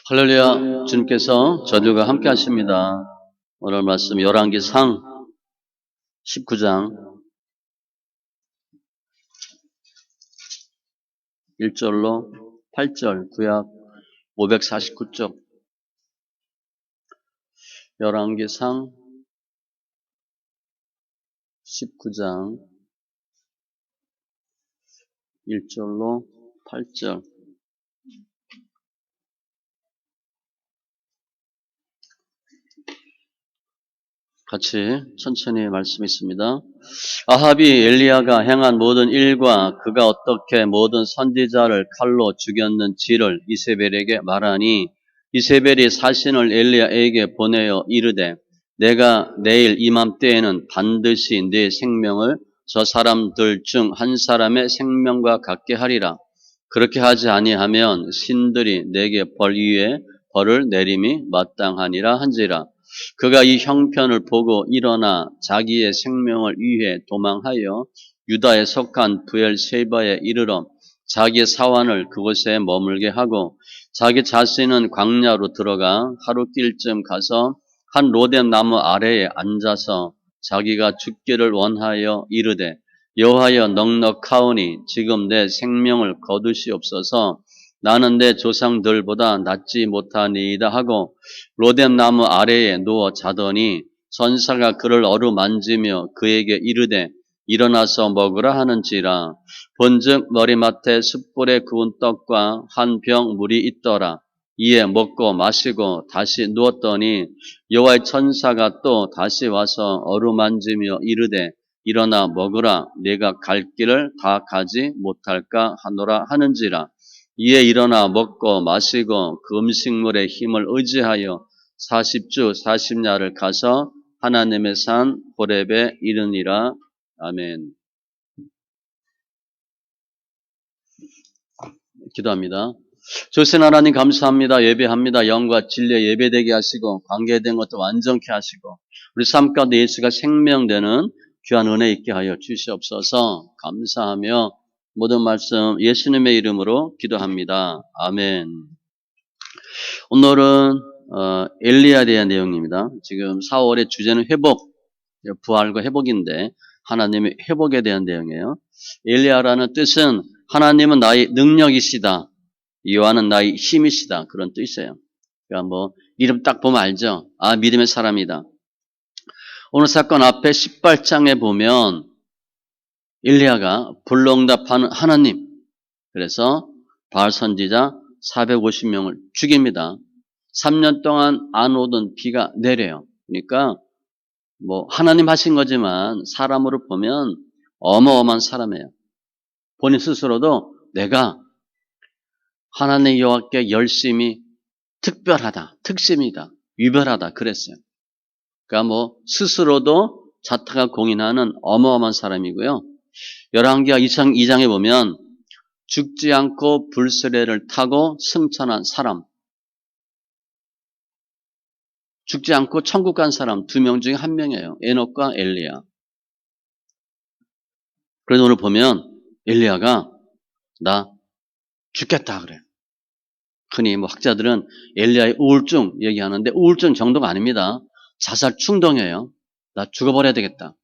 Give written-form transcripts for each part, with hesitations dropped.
할렐루야. 주님께서 저들과 함께 하십니다. 오늘 말씀 열왕기상 19장 1절로 8절 구약 549쪽. 열왕기상 19장 1절로 8절. 같이 천천히 말씀 있습니다. 아합이 엘리야가 행한 모든 일과 그가 어떻게 모든 선지자를 칼로 죽였는지를 이세벨에게 말하니, 이세벨이 사신을 엘리야에게 보내어 이르되, 내가 내일 이맘때에는 반드시 네 생명을 저 사람들 중 한 사람의 생명과 같게 하리라. 그렇게 하지 아니하면 신들이 내게 벌 위에 벌을 내림이 마땅하니라 한지라. 그가 이 형편을 보고 일어나 자기의 생명을 위해 도망하여 유다에 속한 브엘세바에 이르러 자기 사환을 그곳에 머물게 하고, 자기 자신은 광야로 들어가 하루길쯤 가서 한 로뎀 나무 아래에 앉아서 자기가 죽기를 원하여 이르되, 여호와여 넉넉하오니 지금 내 생명을 거두시옵소서. 나는 내 조상들보다 낫지 못하니이다 하고 로뎀 나무 아래에 누워 자더니, 선사가 그를 어루만지며 그에게 이르되 일어나서 먹으라 하는지라. 본즉 머리맡에 숯불에 구운 떡과 한 병 물이 있더라. 이에 먹고 마시고 다시 누웠더니 여호와의 천사가 또 다시 와서 어루만지며 이르되 일어나 먹으라. 내가 갈 길을 다 가지 못할까 하노라 하는지라. 이에 일어나 먹고 마시고 그 음식물의 힘을 의지하여 40주 40야를 가서 하나님의 산 호렙에 이르니라. 아멘. 기도합니다. 조신 하나님 감사합니다. 예배합니다. 영과 진리에 예배되게 하시고 관계된 것도 완전케 하시고 우리 삶 가운데 예수가 생명되는 귀한 은혜 있게 하여 주시옵소서. 감사하며 모든 말씀 예수님의 이름으로 기도합니다. 아멘. 오늘은 엘리야에 대한 내용입니다. 지금 4월의 주제는 회복, 부활과 회복인데 하나님의 회복에 대한 내용이에요. 엘리야라는 뜻은 하나님은 나의 능력이시다, 여호와는 나의 힘이시다, 그런 뜻이에요. 그러니까 뭐 이름 딱 보면 알죠. 아, 믿음의 사람이다. 오늘 사건 앞에 18장에 보면 엘리야가 불러응답하는 하나님, 그래서 바알 선지자 450명을 죽입니다. 3년 동안 안 오던 비가 내려요. 그러니까 뭐 하나님 하신 거지만 사람으로 보면 어마어마한 사람이에요. 본인 스스로도 내가 하나님 여호와께 열심히 특별하다, 특심이다, 유별하다 그랬어요. 그러니까 뭐 스스로도 자타가 공인하는 어마어마한 사람이고요. 열왕기하 2장에 보면 죽지 않고 불수레를 타고 승천한 사람, 죽지 않고 천국 간 사람 2명 중에 1명이에요. 에녹과 엘리야. 그래서 오늘 보면 엘리야가 나 죽겠다 그래요. 흔히 뭐 학자들은 엘리야의 우울증 얘기하는데 우울증 정도가 아닙니다. 자살 충동이에요. 나 죽어버려야 되겠다.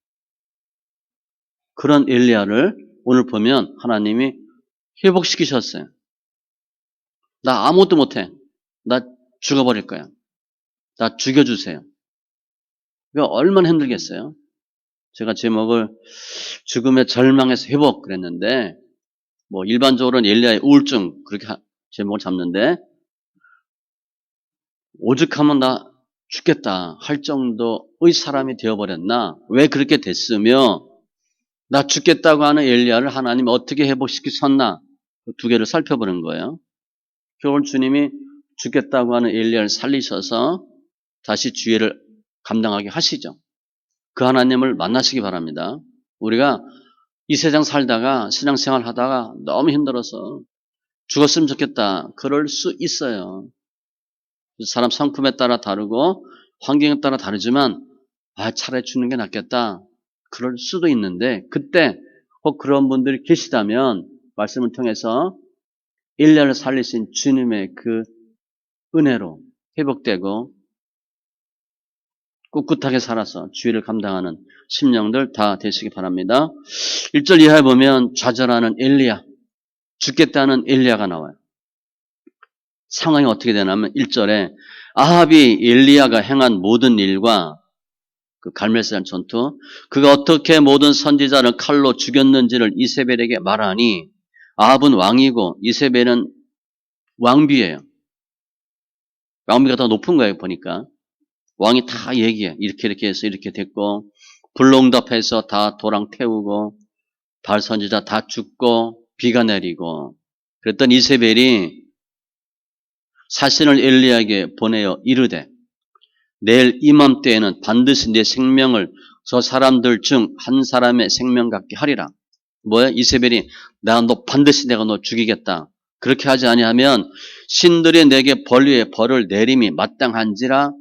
그런 엘리야를 오늘 보면 하나님이 회복시키셨어요. 나 아무것도 못해. 나 죽어버릴 거야. 나 죽여주세요. 그러니까 얼마나 힘들겠어요. 제가 제목을 죽음의 절망에서 회복 그랬는데 뭐 일반적으로는 엘리야의 우울증 그렇게 제목을 잡는데 오죽하면 나 죽겠다 할 정도의 사람이 되어버렸나? 왜 그렇게 됐으며 나 죽겠다고 하는 엘리야를 하나님 어떻게 회복시키셨나? 그 2개를 살펴보는 거예요. 결국 주님이 죽겠다고 하는 엘리야를 살리셔서 다시 주의를 감당하게 하시죠. 그 하나님을 만나시기 바랍니다. 우리가 이 세상 살다가 신앙생활 하다가 너무 힘들어서 죽었으면 좋겠다. 그럴 수 있어요. 사람 성품에 따라 다르고 환경에 따라 다르지만 차라리 죽는 게 낫겠다. 그럴 수도 있는데 그때 혹 그런 분들이 계시다면 말씀을 통해서 엘리야를 살리신 주님의 그 은혜로 회복되고 꿋꿋하게 살아서 주의를 감당하는 심령들 다 되시기 바랍니다. 1절 이하에 보면 좌절하는 엘리야, 죽겠다는 엘리야가 나와요. 상황이 어떻게 되냐면 1절에 아합이 엘리야가 행한 모든 일과 그 갈멜산 전투, 그가 어떻게 모든 선지자를 칼로 죽였는지를 이세벨에게 말하니 아합은 왕이고 이세벨은 왕비예요. 왕비가 더 높은 거예요, 보니까. 왕이 다 얘기해. 이렇게 해서 이렇게 됐고, 불응답해서 다 도랑 태우고, 바알 선지자 다 죽고, 비가 내리고, 그랬더니 이세벨이 사신을 엘리야에게 보내어 이르되, 내일 이맘때에는 반드시 내 생명을 저 사람들 중 한 사람의 생명 같게 하리라. 뭐야? 이세벨이 너 반드시 내가 너 죽이겠다. 그렇게 하지 아니하면 신들이 내게 벌 위에 벌을 내림이 마땅한지라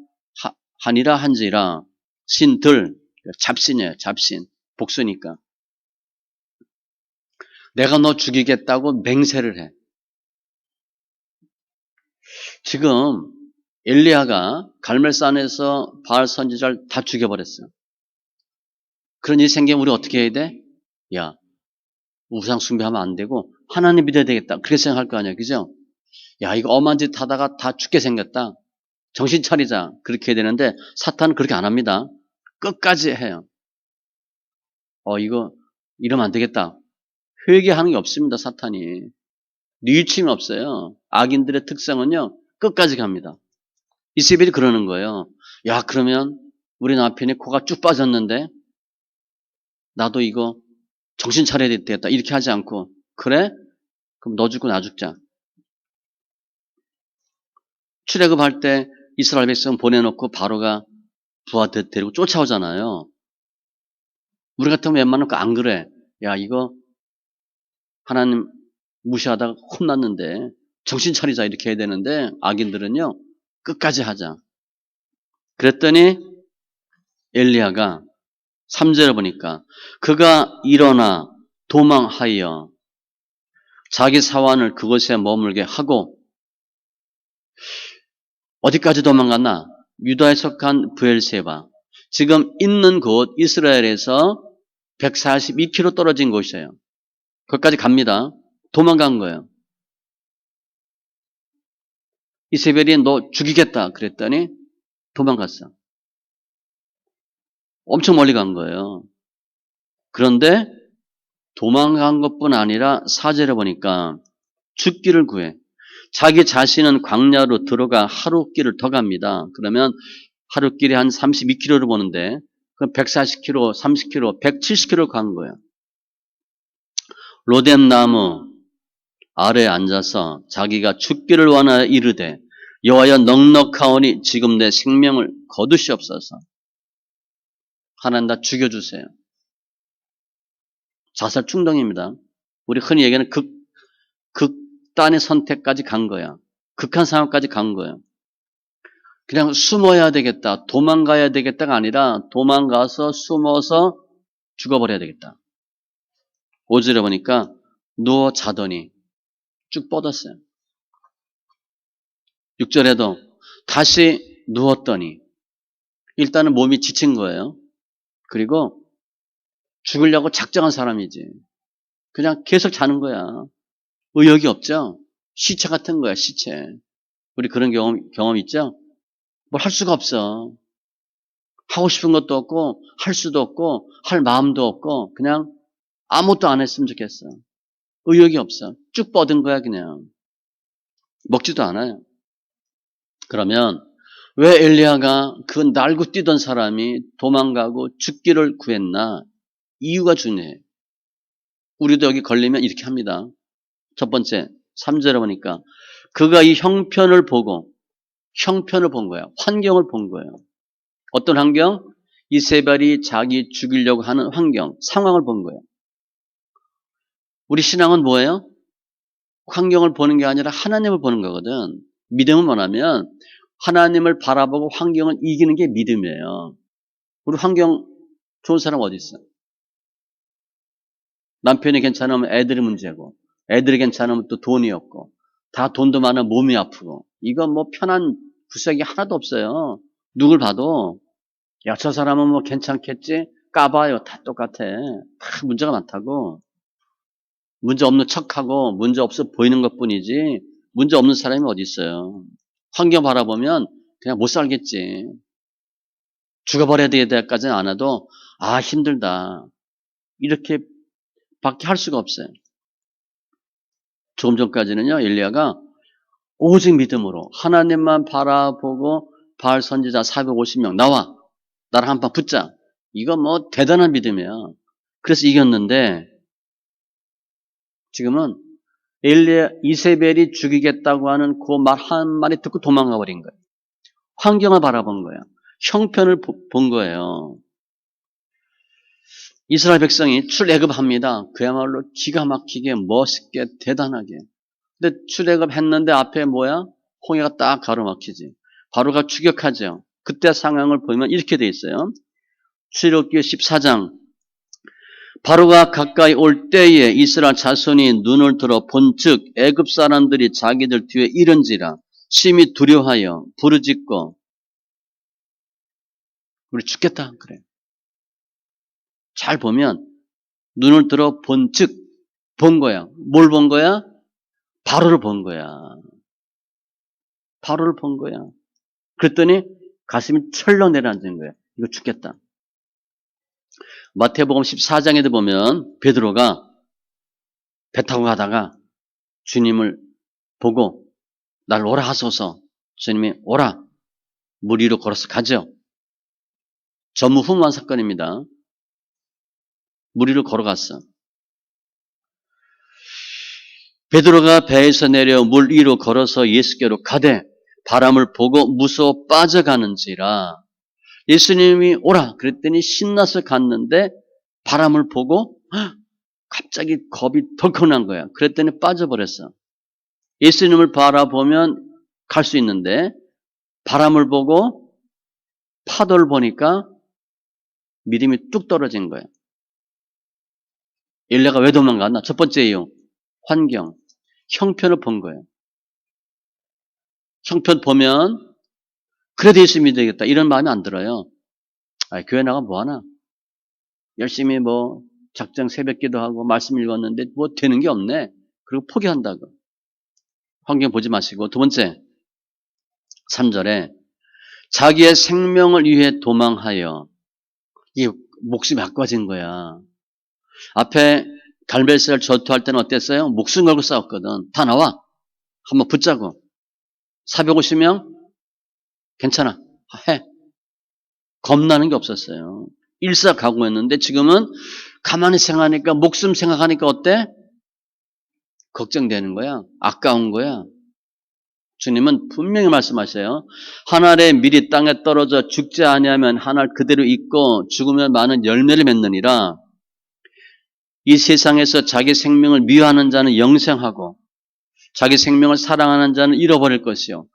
하니라 한지라. 신들, 잡신이에요. 잡신. 복수니까. 내가 너 죽이겠다고 맹세를 해. 지금 엘리야가 갈멜산에서 바알 선지자를 다 죽여버렸어요. 그런 일이 생기면 우리 어떻게 해야 돼? 야, 우상 숭배하면 안 되고 하나님 믿어야 되겠다. 그렇게 생각할 거 아니야. 그죠? 야, 이거 엄한 짓 하다가 다 죽게 생겼다. 정신 차리자. 그렇게 해야 되는데 사탄은 그렇게 안 합니다. 끝까지 해요. 이거 이러면 안 되겠다. 회개하는 게 없습니다. 사탄이. 뉘우침이 없어요. 악인들의 특성은요. 끝까지 갑니다. 이세벨이 그러는 거예요. 야, 그러면 우리 남편이 코가 쭉 빠졌는데 나도 이거 정신 차려야 되겠다. 이렇게 하지 않고 그래? 그럼 너 죽고 나 죽자. 출애굽할 때 이스라엘 백성 보내놓고 바로가 부하 데리고 쫓아오잖아요. 우리 같으면 웬만하면 안 그래. 야, 이거 하나님 무시하다가 혼났는데 정신 차리자 이렇게 해야 되는데 악인들은요. 끝까지 하자. 그랬더니 엘리야가 3절에 보니까 그가 일어나 도망하여 자기 사환을 그곳에 머물게 하고 어디까지 도망갔나? 유다에 속한 브엘세바. 지금 있는 곳 이스라엘에서 142km 떨어진 곳이에요. 거기까지 갑니다. 도망간 거예요. 이세벨이 너 죽이겠다 그랬더니 도망갔어. 엄청 멀리 간 거예요. 그런데 도망간 것뿐 아니라 4절에 보니까 죽기를 구해. 자기 자신은 광야로 들어가 하루 길을 더 갑니다. 그러면 하루 길이 한 32km를 보는데 그 140km, 30km, 170km를 간 거예요. 로뎀 나무 아래에 앉아서 자기가 죽기를 원하여 이르되 여호와여 넉넉하오니 지금 내 생명을 거두시옵소서. 하나님 나 죽여주세요. 자살 충동입니다. 우리 흔히 얘기하는 극단의 선택까지 간 거야. 극한 상황까지 간 거예요. 그냥 숨어야 되겠다, 도망가야 되겠다가 아니라 도망가서 숨어서 죽어버려야 되겠다. 5절에 보니까 누워 자더니 쭉 뻗었어요. 6절에도 다시 누웠더니 일단은 몸이 지친 거예요. 그리고 죽으려고 작정한 사람이지. 그냥 계속 자는 거야. 의욕이 없죠? 시체 같은 거야, 시체. 우리 그런 경험 있죠? 뭘 할 수가 없어. 하고 싶은 것도 없고, 할 수도 없고, 할 마음도 없고, 그냥 아무것도 안 했으면 좋겠어. 의욕이 없어. 쭉 뻗은 거야, 그냥. 먹지도 않아요. 그러면 왜 엘리야가 그 날고 뛰던 사람이 도망가고 죽기를 구했나? 이유가 중요해. 우리도 여기 걸리면 이렇게 합니다. 첫 번째, 3절에 보니까 그가 이 형편을 본 거야. 환경을 본 거예요. 어떤 환경? 이세벨이 자기 죽이려고 하는 환경, 상황을 본 거예요. 우리 신앙은 뭐예요? 환경을 보는 게 아니라 하나님을 보는 거거든. 믿음은 뭐냐면 하나님을 바라보고 환경을 이기는 게 믿음이에요. 우리 환경 좋은 사람 어디 있어? 남편이 괜찮으면 애들이 문제고, 애들이 괜찮으면 또 돈이 없고, 다 돈도 많아 몸이 아프고. 이거 뭐 편한 구석이 하나도 없어요. 누굴 봐도 야, 저 사람은 뭐 괜찮겠지? 까봐요. 다 똑같아. 다 문제가 많다고. 문제 없는 척하고 문제 없어 보이는 것뿐이지 문제 없는 사람이 어디 있어요. 환경 바라보면 그냥 못 살겠지. 죽어버려야 되기까지는 안 해도 아 힘들다. 이렇게 밖에 할 수가 없어요. 조금 전까지는요. 엘리야가 오직 믿음으로 하나님만 바라보고 바알 선지자 450명 나와. 나랑 한판 붙자. 이거 뭐 대단한 믿음이야. 그래서 이겼는데 지금은 엘리야 이세벨이 죽이겠다고 하는 그 말 한마디 듣고 도망가 버린 거예요. 환경을 바라본 거예요. 형편을 본 거예요. 이스라엘 백성이 출애굽합니다. 그야말로 기가 막히게 멋있게 대단하게. 근데 출애굽했는데 앞에 뭐야? 홍해가 딱 가로막히지. 바로가 추격하죠. 그때 상황을 보면 이렇게 돼 있어요. 출애굽기 14장 바로가 가까이 올 때에 이스라엘 자손이 눈을 들어 본즉 애굽 사람들이 자기들 뒤에 이른지라 심히 두려워하여 부르짖고 우리 죽겠다 그래. 잘 보면 눈을 들어 본즉 본 거야. 뭘 본 거야? 바로를 본 거야. 바로를 본 거야. 그랬더니 가슴이 철렁 내려앉은 거야. 이거 죽겠다. 마태복음 14장에도 보면 베드로가 배 타고 가다가 주님을 보고 날 오라 하소서. 주님이 오라. 물 위로 걸어서 가죠. 전무후무한 사건입니다. 물 위로 걸어갔어. 베드로가 배에서 내려 물 위로 걸어서 예수께로 가되 바람을 보고 무서워 빠져가는지라. 예수님이 오라 그랬더니 신나서 갔는데 바람을 보고 갑자기 겁이 덜컥 난 거야. 그랬더니 빠져버렸어. 예수님을 바라보면 갈 수 있는데 바람을 보고 파도를 보니까 믿음이 뚝 떨어진 거야. 엘리야가 왜 도망갔나? 첫 번째 이유 환경, 형편을 본 거예요. 형편 보면 그래도 예수 믿어야겠다 이런 마음이 안 들어요. 아, 교회 나가 뭐하나? 열심히 뭐 작정 새벽기도 하고 말씀 읽었는데 뭐 되는 게 없네. 그리고 포기한다고. 환경 보지 마시고 두 번째 3절에 자기의 생명을 위해 도망하여 이 목숨이 아까워진 거야. 앞에 갈멜스를 전투할 때는 어땠어요? 목숨 걸고 싸웠거든. 다 나와. 한번 붙자고. 450명? 괜찮아. 해. 겁나는 게 없었어요. 일사각오했는데 지금은 가만히 생각하니까 목숨 생각하니까 어때? 걱정되는 거야. 아까운 거야. 주님은 분명히 말씀하셔요. 한 알의 밀이 땅에 떨어져 죽지 아니하면 한 알 그대로 있고 죽으면 많은 열매를 맺느니라. 이 세상에서 자기 생명을 미워하는 자는 영생하고 자기 생명을 사랑하는 자는 잃어버릴 것이요.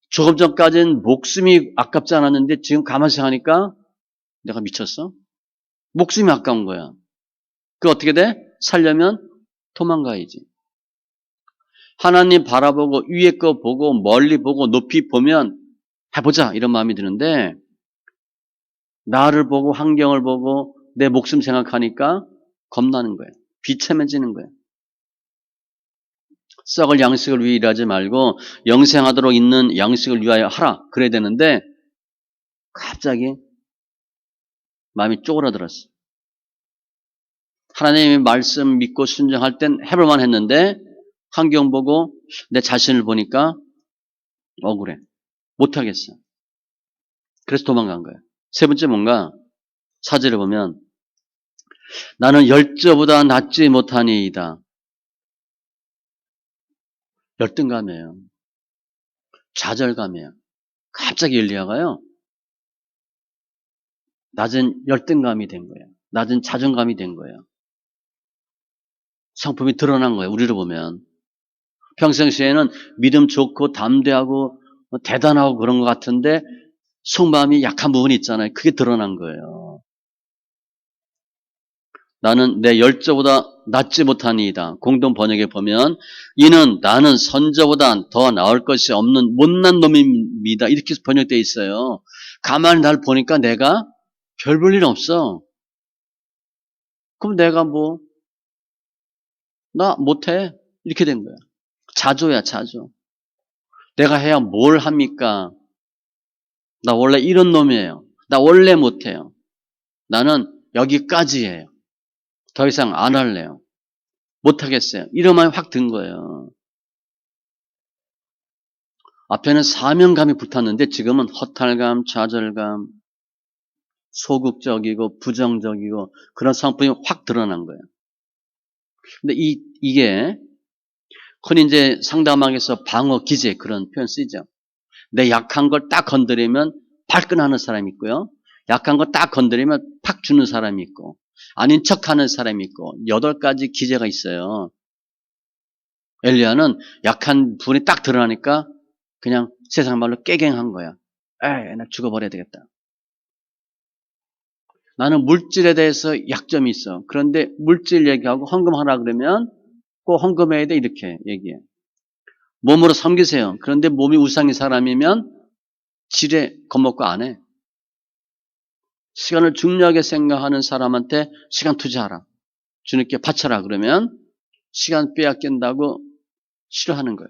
조금 전까지는 목숨이 아깝지 않았는데 지금 가만히 생각하니까 내가 미쳤어? 목숨이 아까운 거야. 그 어떻게 돼? 살려면 도망가야지. 하나님 바라보고 위에 거 보고 멀리 보고 높이 보면 해보자 이런 마음이 드는데 나를 보고 환경을 보고 내 목숨 생각하니까 겁나는 거예요. 비참해지는 거예요. 썩을 양식을 위해 일하지 말고 영생하도록 있는 양식을 위하여 하라. 그래야 되는데 갑자기 마음이 쪼그라들었어. 하나님의 말씀 믿고 순종할 땐 해볼만 했는데 환경 보고 내 자신을 보니까 억울해. 못하겠어. 그래서 도망간 거예요. 세 번째 뭔가 사제를 보면 나는 열저보다 낫지 못하니이다. 열등감이에요. 좌절감이에요. 갑자기 엘리야가요. 낮은 열등감이 된 거예요. 낮은 자존감이 된 거예요. 성품이 드러난 거예요. 우리를 보면. 평상시에는 믿음 좋고 담대하고 대단하고 그런 것 같은데 속마음이 약한 부분이 있잖아요. 그게 드러난 거예요. 나는 내 열저보다 낫지 못하니이다. 공동 번역에 보면 이는 나는 선저보다 더 나을 것이 없는 못난 놈입니다. 이렇게 번역되어 있어요. 가만히 날 보니까 내가 별 볼 일 없어. 그럼 내가 뭐 나 못해. 이렇게 된 거야. 자조야, 자조. 내가 해야 뭘 합니까? 나 원래 이런 놈이에요. 나 원래 못해요. 나는 여기까지예요. 더 이상 안 할래요. 못하겠어요. 이러면 확 든 거예요. 앞에는 사명감이 붙었는데 지금은 허탈감, 좌절감, 소극적이고 부정적이고 그런 성품이 확 드러난 거예요. 근데 이게 흔히 이제 상담학에서 방어 기제 그런 표현 쓰이죠. 내 약한 걸 딱 건드리면 발끈하는 사람이 있고요. 약한 거 딱 건드리면 팍 주는 사람이 있고 아닌 척하는 사람이 있고 8가지 기제가 있어요. 엘리야는 약한 부분이 딱 드러나니까 그냥 세상 말로 깨갱한 거야. 에이, 나 죽어버려야 되겠다. 나는 물질에 대해서 약점이 있어. 그런데 물질 얘기하고 헌금하라 그러면 꼭 헌금해야 돼 이렇게 얘기해. 몸으로 섬기세요. 그런데 몸이 우상의 사람이면 지레 겁먹고 안 해. 시간을 중요하게 생각하는 사람한테 시간 투자하라. 주님께 바쳐라 그러면 시간 빼앗긴다고 싫어하는 거예요.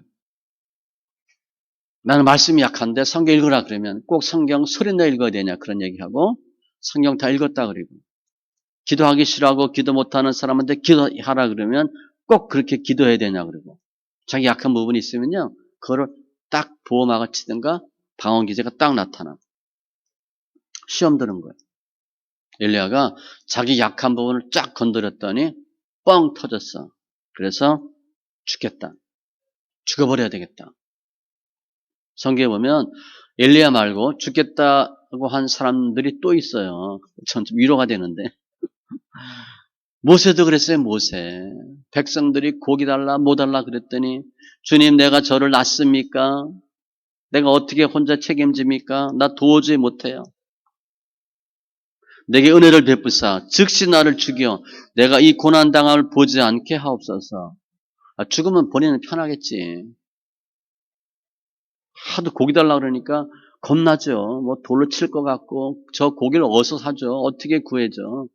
나는 말씀이 약한데 성경 읽으라 그러면 꼭 성경 소리내 읽어야 되냐 그런 얘기하고 성경 다 읽었다 그리고 기도하기 싫어하고 기도 못하는 사람한테 기도하라 그러면 꼭 그렇게 기도해야 되냐 그러고 자기 약한 부분이 있으면요 그거를 딱 보호막을 치든가 방어기제가 딱 나타나 시험 드는 거예요. 엘리야가 자기 약한 부분을 쫙 건드렸더니 뻥 터졌어. 그래서 죽겠다. 죽어버려야 되겠다. 성경에 보면 엘리야 말고 죽겠다고 한 사람들이 또 있어요. 전 좀 위로가 되는데. 모세도 그랬어요. 모세. 백성들이 고기 달라 뭐 달라 그랬더니 주님 내가 저를 낳습니까? 내가 어떻게 혼자 책임집니까? 나 도저히 못해요. 내게 은혜를 베푸사 즉시 나를 죽여 내가 이 고난당함을 보지 않게 하옵소서. 죽으면 본인은 편하겠지. 하도 고기 달라 그러니까 겁나죠. 뭐 돌로 칠 것 같고 저 고기를 어디서 사죠? 어떻게 구해줘?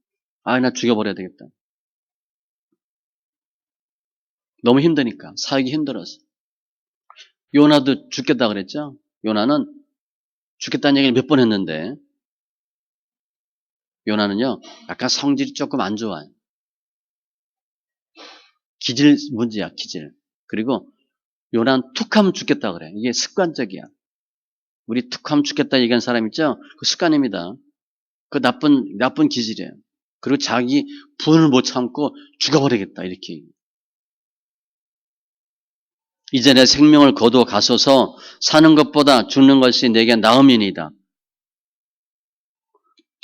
나 죽여버려야 되겠다. 너무 힘드니까 살기 힘들어서. 요나도 죽겠다 그랬죠? 요나는 죽겠다는 얘기를 몇 번 했는데 요나는요 약간 성질이 조금 안 좋아요. 기질 문제야 기질. 그리고 요나는 툭 하면 죽겠다 그래. 이게 습관적이야. 우리 툭 하면 죽겠다 얘기하는 사람 있죠? 그 습관입니다. 그 나쁜 기질이에요. 그리고 자기 분을 못 참고 죽어버리겠다 이렇게. 이제 내 생명을 거두어 가소서 사는 것보다 죽는 것이 내게 나음이니이다.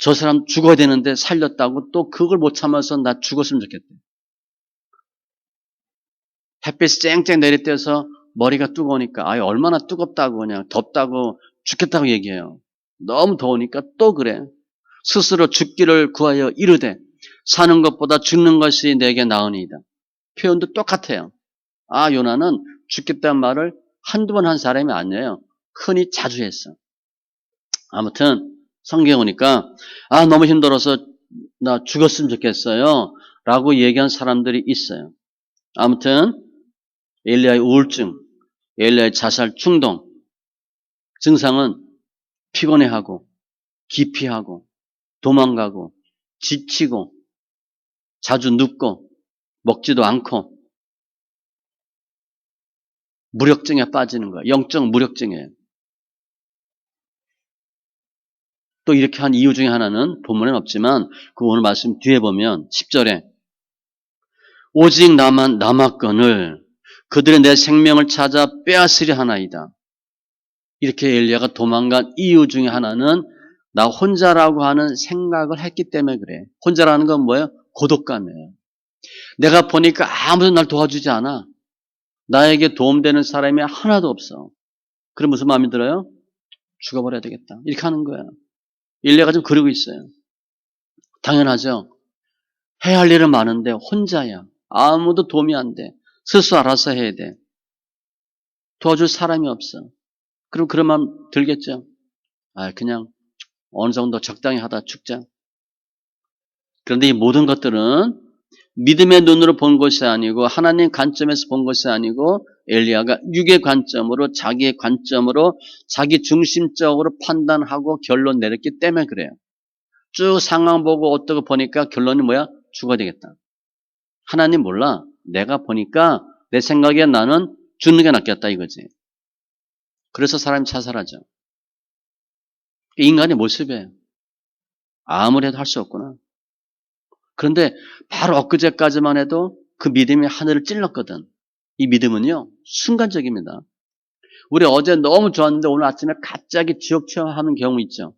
저 사람 죽어야 되는데 살렸다고 또 그걸 못 참아서 나 죽었으면 좋겠대. 햇빛이 쨍쨍 내리쬐서 머리가 뜨거우니까 얼마나 뜨겁다고 그냥 덥다고 죽겠다고 얘기해요. 너무 더우니까 또 그래. 스스로 죽기를 구하여 이르되 사는 것보다 죽는 것이 내게 나으니이다. 표현도 똑같아요. 요나는 죽겠다는 말을 한두 번 한 사람이 아니에요. 흔히 자주 했어. 아무튼 성경에 오니까 너무 힘들어서 나 죽었으면 좋겠어요 라고 얘기한 사람들이 있어요. 아무튼 엘리야의 우울증, 엘리야의 자살 충동 증상은 피곤해하고 기피하고 도망가고 지치고 자주 눕고 먹지도 않고 무력증에 빠지는 거야. 영적 무력증이에요. 또 이렇게 한 이유 중에 하나는 본문에는 없지만 그 오늘 말씀 뒤에 보면 10절에 오직 나만 남았거늘 그들의 내 생명을 찾아 빼앗으려 하나이다. 이렇게 엘리야가 도망간 이유 중에 하나는 나 혼자라고 하는 생각을 했기 때문에 그래. 혼자라는 건 뭐예요? 고독감이에요. 내가 보니까 아무도 날 도와주지 않아. 나에게 도움되는 사람이 하나도 없어. 그럼 무슨 마음이 들어요? 죽어버려야 되겠다. 이렇게 하는 거야. 엘리야가 좀 그러고 있어요. 당연하죠. 해야 할 일은 많은데 혼자야. 아무도 도움이 안 돼. 스스로 알아서 해야 돼. 도와줄 사람이 없어. 그럼 그런 마음 들겠죠? 그냥 어느 정도 적당히 하다 죽자. 그런데 이 모든 것들은 믿음의 눈으로 본 것이 아니고 하나님 관점에서 본 것이 아니고 엘리야가 육의 관점으로 자기의 관점으로 자기 중심적으로 판단하고 결론 내렸기 때문에 그래요. 쭉 상황 보고 어떻게 보니까 결론이 뭐야? 죽어야 되겠다. 하나님 몰라. 내가 보니까 내 생각에 나는 죽는 게 낫겠다 이거지. 그래서 사람이 자살하죠. 인간의 모습이에요. 아무리 해도 할 수 없구나. 그런데 바로 엊그제까지만 해도 그 믿음이 하늘을 찔렀거든. 이 믿음은요, 순간적입니다. 우리 어제 너무 좋았는데 오늘 아침에 갑자기 지옥 체험하는 경우 있죠.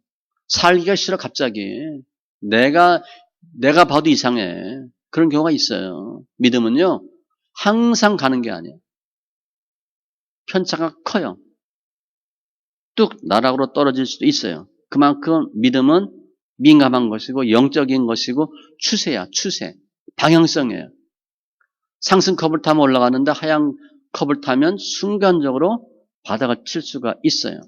살기가 싫어 갑자기. 내가 봐도 이상해. 그런 경우가 있어요. 믿음은요, 항상 가는 게 아니에요. 편차가 커요. 뚝 나락으로 떨어질 수도 있어요. 그만큼 믿음은 민감한 것이고 영적인 것이고 추세야, 추세. 방향성이에요. 상승컵을 타면 올라가는데 하향 컵을 타면 순간적으로 바다가 칠 수가 있어요.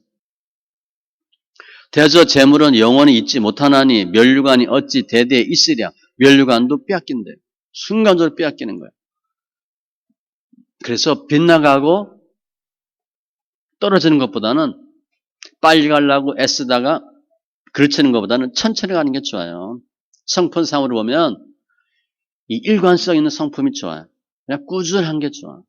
대저 재물은 영원히 있지 못하나니 면류관이 어찌 대대에 있으랴. 면류관도 빼앗긴대. 순간적으로 빼앗기는 거예요. 그래서 빗나가고 떨어지는 것보다는 빨리 가려고 애쓰다가 그르치는 것보다는 천천히 가는 게 좋아요. 성품상으로 보면 이 일관성 있는 성품이 좋아요. 그냥 꾸준한 게 좋아.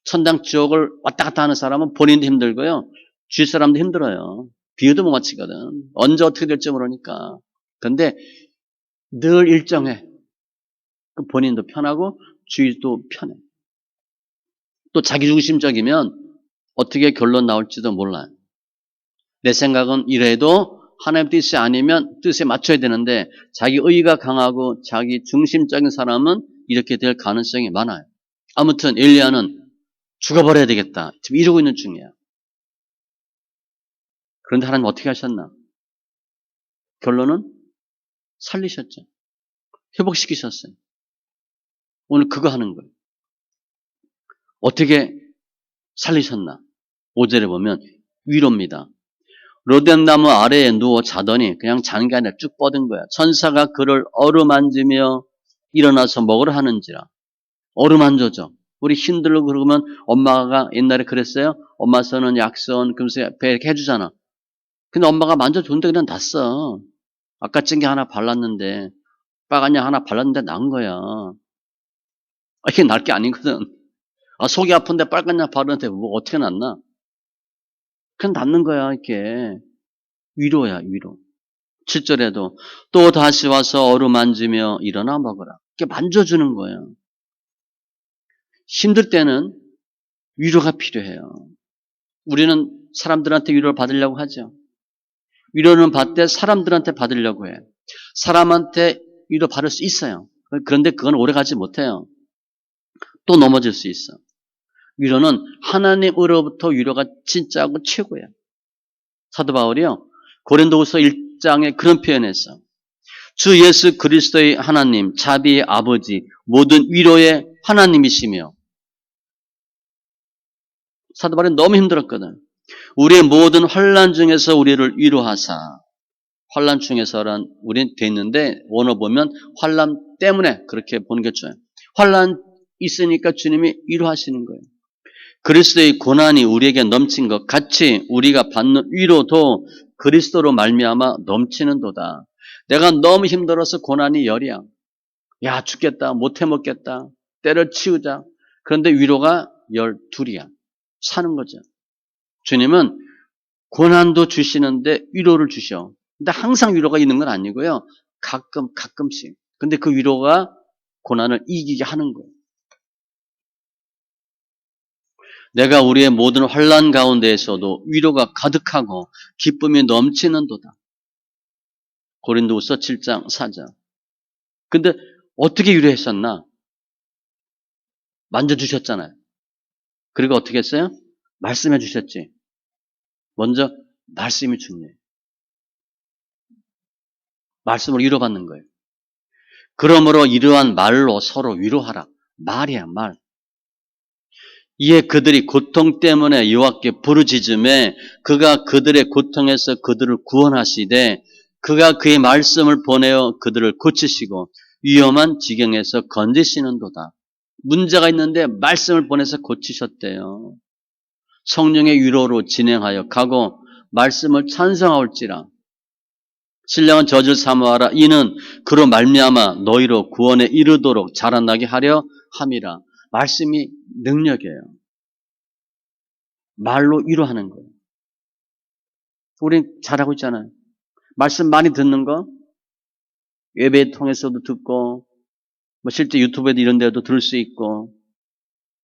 천당 지옥을 왔다 갔다 하는 사람은 본인도 힘들고요. 주위 사람도 힘들어요. 비유도 못 맞히거든. 언제 어떻게 될지 모르니까. 그런데 늘 일정해. 본인도 편하고 주위도 편해. 또 자기중심적이면 어떻게 결론 나올지도 몰라요. 내 생각은 이래도 하나님 뜻이 아니면 뜻에 맞춰야 되는데 자기 의의가 강하고 자기 중심적인 사람은 이렇게 될 가능성이 많아요. 아무튼 엘리야는 죽어버려야 되겠다. 지금 이러고 있는 중이야. 그런데 하나님 어떻게 하셨나? 결론은 살리셨죠. 회복시키셨어요. 오늘 그거 하는 거예요. 어떻게 살리셨나? 5절에 보면 위로입니다. 로뎀나무 아래에 누워 자더니 그냥 자는 게 아니라 쭉 뻗은 거야. 천사가 그를 어루만지며 일어나서 먹으라 하는지라. 어루만져줘. 우리 힘들고 그러면 엄마가 옛날에 그랬어요. 엄마 손은 약손, 금세 배 이렇게 해주잖아. 근데 엄마가 만져줬는데 그냥 났어. 아까 찐 게 하나 발랐는데 빨간 약 하나 발랐는데 난 거야. 이게 날 게 아니거든. 속이 아픈데 빨간 약 바르는데 뭐 어떻게 낫나? 그냥 낫는 거야 이게. 위로야 위로. 7절에도 또 다시 와서 어루만지며 일어나 먹으라. 이렇게 만져주는 거예요. 힘들 때는 위로가 필요해요. 우리는 사람들한테 위로를 받으려고 하죠. 위로는 받되 사람들한테 받으려고 해. 사람한테 위로 받을 수 있어요. 그런데 그건 오래가지 못해요. 또 넘어질 수 있어. 위로는 하나님으로부터 위로가 진짜고 최고야. 사도 바울이요. 고린도후서 1장에 그런 표현했어. 주 예수 그리스도의 하나님, 자비의 아버지, 모든 위로의 하나님이시며. 사도 바울이 너무 힘들었거든. 우리의 모든 환난 중에서 우리를 위로하사. 환난 중에서란 우린 돼 있는데 원어 보면 환난 때문에 그렇게 보는 게 좋아요. 환난 있으니까 주님이 위로하시는 거예요. 그리스도의 고난이 우리에게 넘친 것 같이 우리가 받는 위로도 그리스도로 말미암아 넘치는도다. 내가 너무 힘들어서 고난이 열이야. 야 죽겠다. 못 해먹겠다. 때려치우자. 그런데 위로가 12이야. 사는 거죠. 주님은 고난도 주시는데 위로를 주셔. 근데 항상 위로가 있는 건 아니고요. 가끔씩. 근데 그 위로가 고난을 이기게 하는 거예요. 내가 우리의 모든 환난 가운데에서도 위로가 가득하고 기쁨이 넘치는도다. 고린도후서 7장 4절. 근데 어떻게 위로했었나? 만져주셨잖아요. 그리고 어떻게 했어요? 말씀해 주셨지. 먼저 말씀이 중요해요. 말씀으로 위로받는 거예요. 그러므로 이러한 말로 서로 위로하라. 말이야, 말. 이에 그들이 고통 때문에 여호와께 부르짖음에 그가 그들의 고통에서 그들을 구원하시되 그가 그의 말씀을 보내어 그들을 고치시고 위험한 지경에서 건지시는도다. 문제가 있는데 말씀을 보내서 고치셨대요. 성령의 위로로 진행하여 가고 말씀을 찬성하올지라. 신령한 저주를 사모하라. 이는 그로 말미암아 너희로 구원에 이르도록 자라나게 하려 함이라. 말씀이 능력이에요. 말로 위로하는 거예요. 우리 잘하고 있잖아요. 말씀 많이 듣는 거, 예배 통해서도 듣고, 뭐 실제 유튜브에도 이런 데도 들을 수 있고,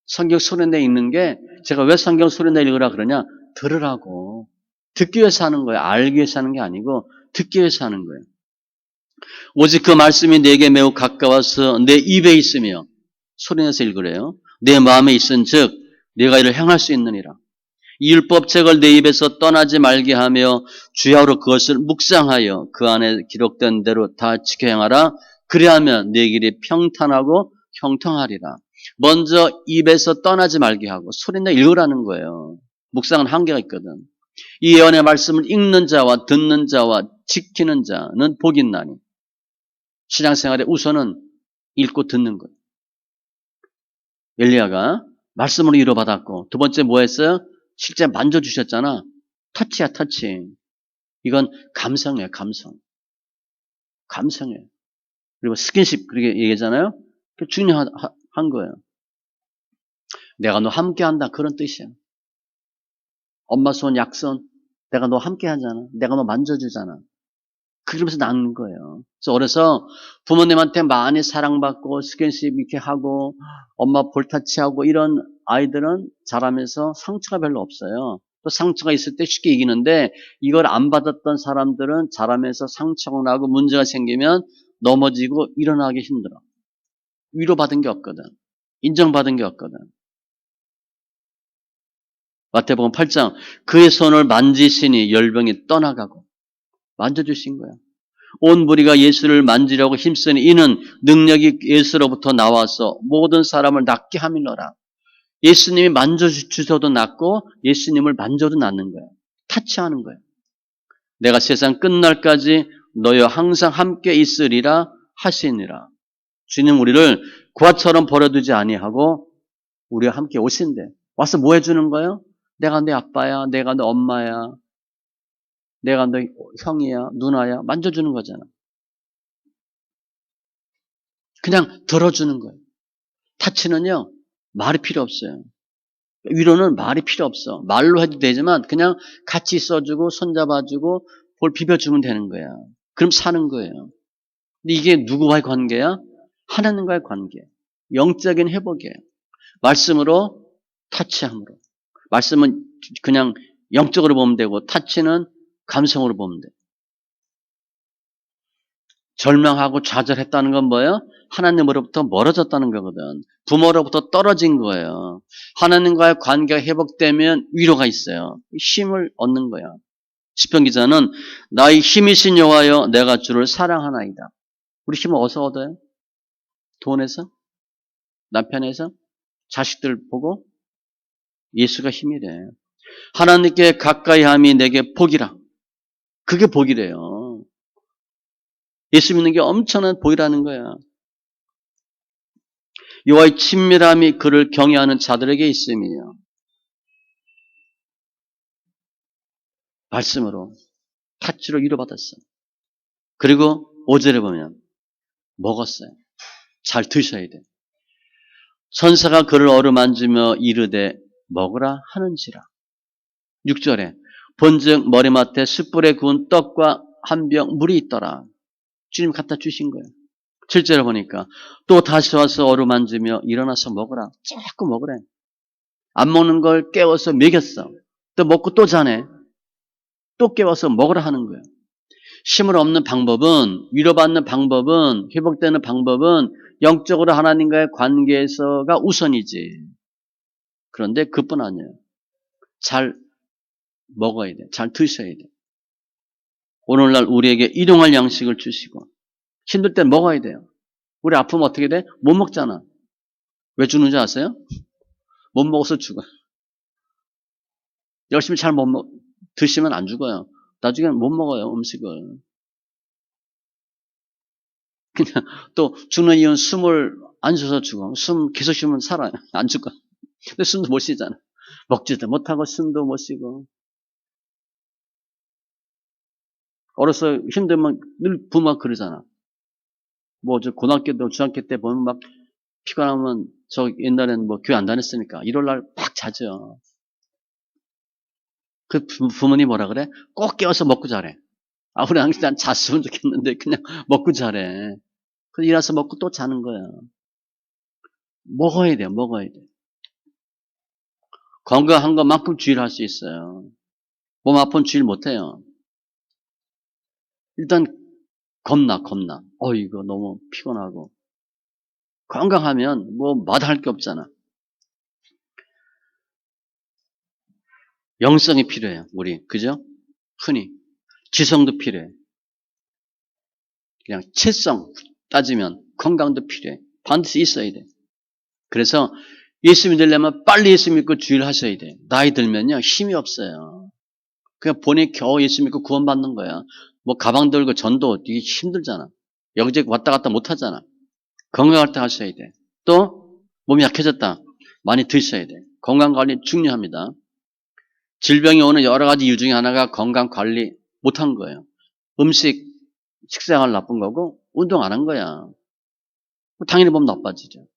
성경 소리내 읽는 게, 제가 왜 성경 소리내 읽으라 그러냐? 들으라고. 듣기 위해서 하는 거예요. 알기 위해서 하는 게 아니고, 듣기 위해서 하는 거예요. 오직 그 말씀이 내게 매우 가까워서 내 입에 있으며, 소리내서 읽으래요. 내 마음에 있은 즉, 내가 이를 행할 수 있느니라. 이 율법책을 내 입에서 떠나지 말게 하며 주야로 그것을 묵상하여 그 안에 기록된 대로 다 지켜 행하라. 그리하면 내 길이 평탄하고 형통하리라. 먼저 입에서 떠나지 말게 하고 소리내 읽으라는 거예요. 묵상은 한계가 있거든. 이 예언의 말씀을 읽는 자와 듣는 자와 지키는 자는 복이 있나니. 신앙생활의 우선은 읽고 듣는 거예요. 엘리야가 말씀으로 위로받았고 두 번째 뭐 했어요? 실제 만져주셨잖아. 터치야, 터치. 이건 감성이에요, 감성. 감성이에요. 그리고 스킨십, 그렇게 얘기하잖아요. 중요한 거예요. 내가 너 함께 한다, 그런 뜻이야. 엄마 손, 약손, 내가 너 함께 하잖아. 내가 너 만져주잖아. 그러면서 낳는 거예요. 그래서 어려서 부모님한테 많이 사랑받고 스킨십 이렇게 하고 엄마 볼터치하고 이런 아이들은 자라면서 상처가 별로 없어요. 또 상처가 있을 때 쉽게 이기는데 이걸 안 받았던 사람들은 자라면서 상처가 나고 문제가 생기면 넘어지고 일어나기 힘들어. 위로받은 게 없거든. 인정받은 게 없거든. 마태복음 8장 그의 손을 만지시니 열병이 떠나가고 만져주신 거야. 온 무리가 예수를 만지려고 힘쓰니 이는 능력이 예수로부터 나와서 모든 사람을 낫게 함이노라. 예수님이 만져주셔도 낫고 예수님을 만져도 낫는 거예요. 타치하는 거예요. 내가 세상 끝날까지 너희와 항상 함께 있으리라 하시니라. 주님 우리를 구하처럼 버려두지 아니하고 우리와 함께 오신대. 와서 뭐 해주는 거예요? 내가 내 아빠야, 내가 내 엄마야, 내가 너 형이야, 누나야 만져주는 거잖아. 그냥 들어주는 거예요. 타치는요, 말이 필요 없어요. 위로는 말이 필요 없어. 말로 해도 되지만 그냥 같이 있어주고 손잡아주고 볼 비벼주면 되는 거야. 그럼 사는 거예요. 근데 이게 누구와의 관계야? 하나님과의 관계. 영적인 회복이에요. 말씀으로 타치함으로. 말씀은 그냥 영적으로 보면 되고 타치는 감성으로 보면 돼. 절망하고 좌절했다는 건 뭐예요? 하나님으로부터 멀어졌다는 거거든. 부모로부터 떨어진 거예요. 하나님과의 관계가 회복되면 위로가 있어요. 힘을 얻는 거야. 시편 기자는 나의 힘이신 여호와여 내가 주를 사랑하나이다. 우리 힘을 어디서 얻어요? 돈에서? 남편에서? 자식들 보고? 예수가 힘이래. 하나님께 가까이 함이 내게 복이라. 그게 복이래요. 예수 믿는 게 엄청난 복이라는 거야. 여호와의 친밀함이 그를 경외하는 자들에게 있음이요. 말씀으로 타치로 위로받았어. 그리고 5절에 보면 먹었어요. 잘 드셔야 돼. 천사가 그를 어루만지며 이르되 먹으라 하는지라. 6절에 본즉 머리맡에 숯불에 구운 떡과 한 병 물이 있더라. 주님 갖다 주신 거예요. 7절에 보니까 또 다시 와서 어루만지며 일어나서 먹으라. 자꾸 먹으래. 안 먹는 걸 깨워서 먹였어. 또 먹고 또 자네. 또 깨워서 먹으라 하는 거예요. 힘을 얻는 방법은, 위로받는 방법은, 회복되는 방법은 영적으로 하나님과의 관계에서가 우선이지. 그런데 그뿐 아니에요. 잘 먹어야 돼. 잘 드셔야 돼. 오늘날 우리에게 일용할 양식을 주시고 힘들 때 먹어야 돼요. 우리 아프면 어떻게 돼? 못 먹잖아. 왜 죽는지 아세요? 못 먹어서 죽어. 열심히 잘 못 먹, 드시면 안 죽어요. 나중에는 못 먹어요, 음식을. 그냥 또 죽는 이유는 숨을 안 쉬어서 죽어. 숨 계속 쉬면 살아요. 안 죽어. 근데 숨도 못 쉬잖아. 먹지도 못하고 숨도 못 쉬고. 어려서 힘들면 늘 부모가 그러잖아. 뭐 저 고등학교 때 중학교 때 보면 막 피곤하면 저 옛날에는 뭐 교회 안 다녔으니까 일요일 날 막 자죠. 그 부모님 뭐라 그래? 꼭 깨워서 먹고 자래. 아, 우리 그냥 잤으면 좋겠는데 그냥 먹고 자래. 그래서 일어나서 먹고 또 자는 거야. 먹어야 돼, 먹어야 돼. 건강한 것만큼 주의를 할 수 있어요. 몸 아픈 주의를 못 해요. 일단 겁나. 이거 너무 피곤하고. 건강하면 뭐 마다할 게 없잖아. 영성이 필요해요, 우리. 그죠? 흔히. 지성도 필요해. 그냥 채성 따지면 건강도 필요해. 반드시 있어야 돼. 그래서 예수 믿으려면 빨리 예수 믿고 주의를 하셔야 돼. 나이 들면요, 힘이 없어요. 그냥 본인이 겨우 예수 믿고 구원받는 거야. 뭐 가방 들고 전도 되게 힘들잖아. 여기저기 왔다 갔다 못 하잖아. 건강할 때 하셔야 돼. 또 몸이 약해졌다. 많이 드셔야 돼. 건강관리 중요합니다. 질병이 오는 여러 가지 이유 중에 하나가 건강관리 못한 거예요. 음식, 식생활 나쁜 거고 운동 안 한 거야. 당연히 몸 나빠지죠.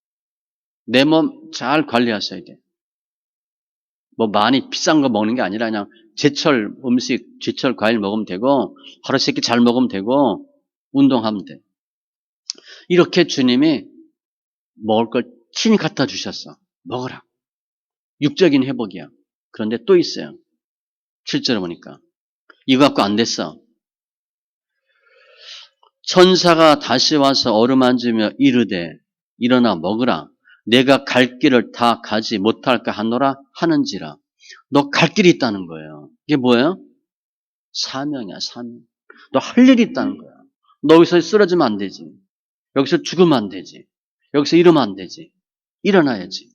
내 몸 잘 관리하셔야 돼. 뭐 많이 비싼 거 먹는 게 아니라 그냥 제철 음식, 제철 과일 먹으면 되고 하루 세끼 잘 먹으면 되고 운동하면 돼. 이렇게 주님이 먹을 걸 친히 갖다 주셨어. 먹어라. 육적인 회복이야. 그런데 또 있어요. 7절에 보니까. 이거 갖고 안 됐어. 천사가 다시 와서 어루만지며 이르되 일어나 먹으라. 내가 갈 길을 다 가지 못할까 하노라 하는지라. 너 갈 길이 있다는 거예요. 이게 뭐예요? 사명이야, 사명. 너 할 일이 있다는 거야. 너 여기서 쓰러지면 안 되지. 여기서 죽으면 안 되지. 여기서 이러면 안 되지. 일어나야지.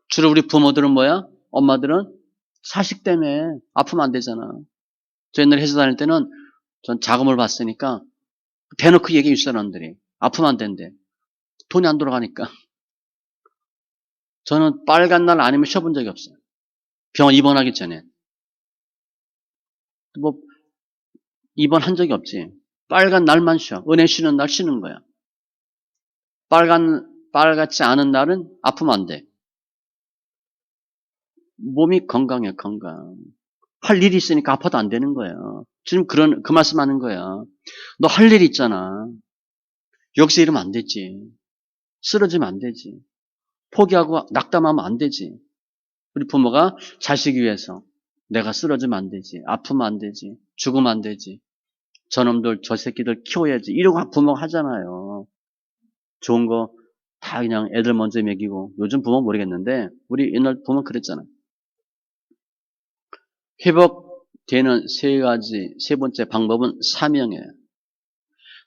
주로 우리 부모들은 뭐야? 엄마들은 사식 때문에 아프면 안 되잖아. 저 옛날에 회사 다닐 때는 전 자금을 받으니까 대놓고 얘기해 사람들이 아프면 안 된대. 돈이 안 돌아가니까. 저는 빨간 날 아니면 쉬어본 적이 없어요. 병원 입원하기 전에. 뭐 입원한 적이 없지. 빨간 날만 쉬어. 은혜 쉬는 날 쉬는 거야. 빨갛지 않은 날은 아프면 안 돼. 몸이 건강해, 건강. 할 일이 있으니까 아파도 안 되는 거야. 지금 그 말씀 하는 거야. 너 할 일이 있잖아. 여기서 이러면 안 되지. 쓰러지면 안 되지. 포기하고 낙담하면 안 되지. 우리 부모가 자식 위해서 내가 쓰러지면 안 되지. 아프면 안 되지. 죽으면 안 되지. 저놈들, 저 새끼들 키워야지. 이러고 부모가 하잖아요. 좋은 거 다 그냥 애들 먼저 먹이고. 요즘 부모 모르겠는데 우리 옛날 부모 그랬잖아. 회복되는 세 번째 방법은 사명이에요.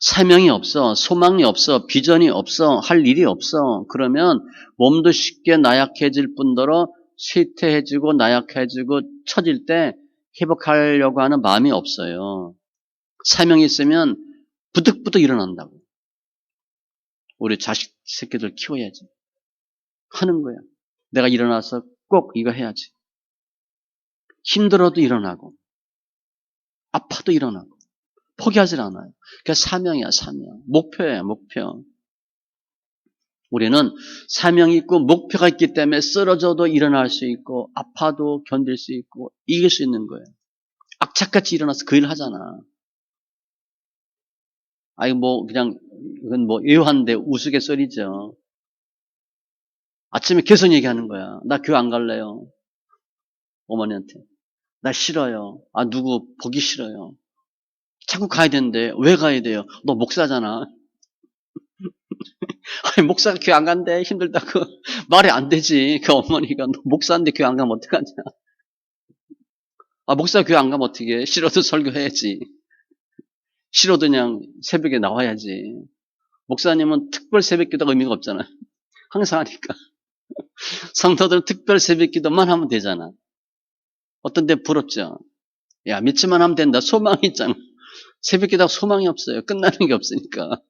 사명이 없어, 소망이 없어, 비전이 없어, 할 일이 없어. 그러면 몸도 쉽게 나약해질 뿐더러 쇠퇴해지고 나약해지고 처질 때 회복하려고 하는 마음이 없어요. 사명이 있으면 부득부득 일어난다고. 우리 자식 새끼들 키워야지. 하는 거야. 내가 일어나서 꼭 이거 해야지. 힘들어도 일어나고 아파도 일어나고 포기하질 않아요. 그게 사명이야, 사명. 목표예요, 목표. 우리는 사명이 있고 목표가 있기 때문에 쓰러져도 일어날 수 있고 아파도 견딜 수 있고 이길 수 있는 거예요. 악착같이 일어나서 그 일을 하잖아. 아니 뭐 그냥 이건 뭐 애환데 우스갯소리죠. 아침에 계속 얘기하는 거야. 나 교회 안 갈래요. 어머니한테. 나 싫어요. 아 누구 보기 싫어요. 자꾸 가야 되는데 왜 가야 돼요? 너 목사잖아. 아니 목사가 교회 안 간대 힘들다고 말이 안 되지. 그 어머니가 너 목사인데 교회 안 가면 어떡하냐. 아 목사 교회 안 가면 어떡해. 싫어도 설교해야지. 싫어도 그냥 새벽에 나와야지. 목사님은 특별 새벽기도가 의미가 없잖아요. 항상 하니까. 성도들은 특별 새벽기도만 하면 되잖아. 어떤 데 부럽죠. 야, 믿지만 하면 된다. 소망이 있잖아. 새벽기도가 소망이 없어요. 끝나는 게 없으니까.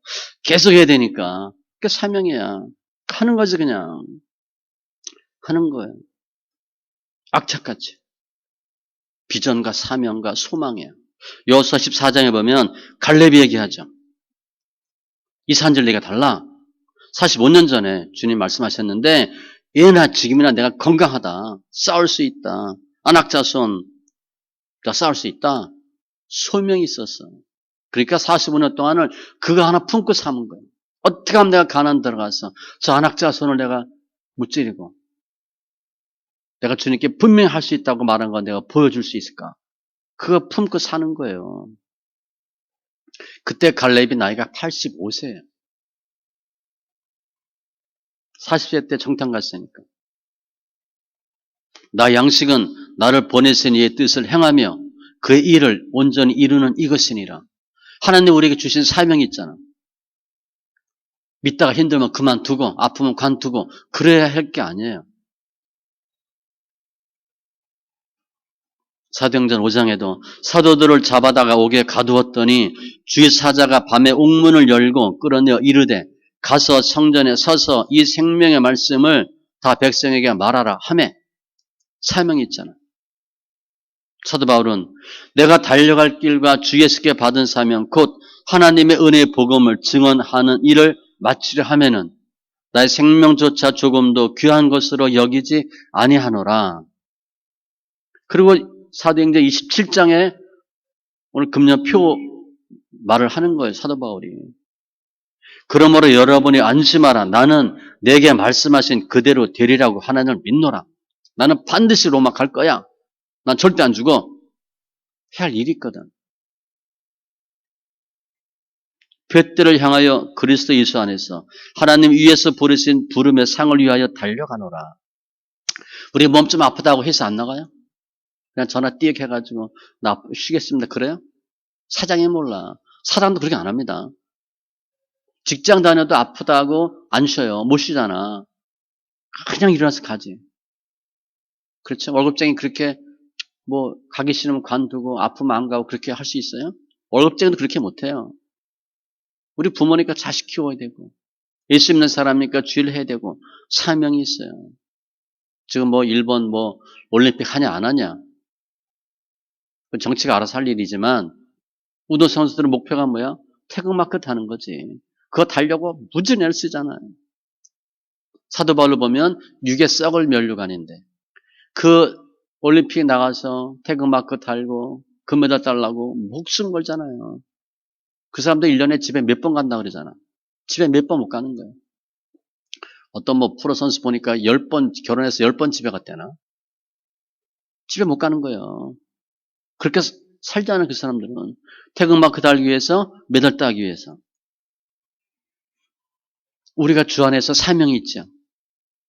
계속 해야 되니까. 그게 사명이야. 하는 거지 그냥. 하는 거예요. 악착같이. 비전과 사명과 소망이에요. 여호수아 14장에 보면 갈렙이 얘기하죠. 이 산절리가 달라. 45년 전에 주님 말씀하셨는데 예나 지금이나 내가 건강하다. 싸울 수 있다. 안악자손 싸울 수 있다. 소명이 있었어. 그러니까 45년 동안을 그거 하나 품고 삼은 거예요. 어떻게 하면 내가 가나안 들어가서 저 안악자손을 내가 무찌르고 내가 주님께 분명히 할 수 있다고 말한 거 내가 보여줄 수 있을까? 그거 품고 사는 거예요. 그때 갈렙이 나이가 85세예요. 40세 때 정탐 갔으니까. 나 양식은 나를 보내신 이의 뜻을 행하며 그의 일을 온전히 이루는 이것이니라. 하나님 우리에게 주신 사명이 있잖아. 믿다가 힘들면 그만두고 아프면 관두고 그래야 할 게 아니에요. 사도행전 5장에도 사도들을 잡아다가 옥에 가두었더니 주의 사자가 밤에 옥문을 열고 끌어내어 이르되 가서 성전에 서서 이 생명의 말씀을 다 백성에게 말하라 하매 사명이 있잖아. 사도 바울은 내가 달려갈 길과 주 예수께 받은 사명 곧 하나님의 은혜의 복음을 증언하는 일을 마치려 하면은 나의 생명조차 조금도 귀한 것으로 여기지 아니하노라. 그리고 사도행전 27장에 오늘 금년표 말을 하는 거예요. 사도 바울이. 그러므로 여러분이 안심하라. 나는 내게 말씀하신 그대로 되리라고 하나님을 믿노라. 나는 반드시 로마 갈 거야. 난 절대 안 죽어. 해야 할 일이 있거든. 뱃들을 향하여 그리스도 예수 안에서 하나님 위에서 부르신 부름의 상을 위하여 달려가노라. 우리 몸 좀 아프다고 해서 안 나가요? 그냥 전화 띄게 해가지고 나 쉬겠습니다. 그래요? 사장이 몰라. 사장도 그렇게 안 합니다. 직장 다녀도 아프다고 안 쉬어요. 못 쉬잖아. 그냥 일어나서 가지. 그렇죠? 월급쟁이 그렇게 뭐 가기 싫으면 관두고 아프면 안 가고 그렇게 할 수 있어요? 월급쟁이도 그렇게 못해요. 우리 부모니까 자식 키워야 되고 예수 믿는 사람이니까 주일 해야 되고 사명이 있어요. 지금 뭐 일본 뭐 올림픽 하냐 안 하냐 정치가 알아서 할 일이지만 우도 선수들의 목표가 뭐야? 태극마크 타는 거지. 그거 달려고 무지를 애를 쓰잖아요. 사도 바울을 보면 육에 썩을 면류관인데 그 올림픽에 나가서 태극마크 달고 금메달 달라고 목숨 걸잖아요. 그 사람들 1년에 집에 몇 번 간다 그러잖아. 집에 몇 번 못 가는 거예요. 어떤 뭐 프로 선수 보니까 10번 결혼해서 10번 집에 갔대나. 집에 못 가는 거예요. 그렇게 살잖아요. 그 사람들은. 태극마크 달기 위해서 메달 따기 위해서. 우리가 주 안에서 사명이 있죠.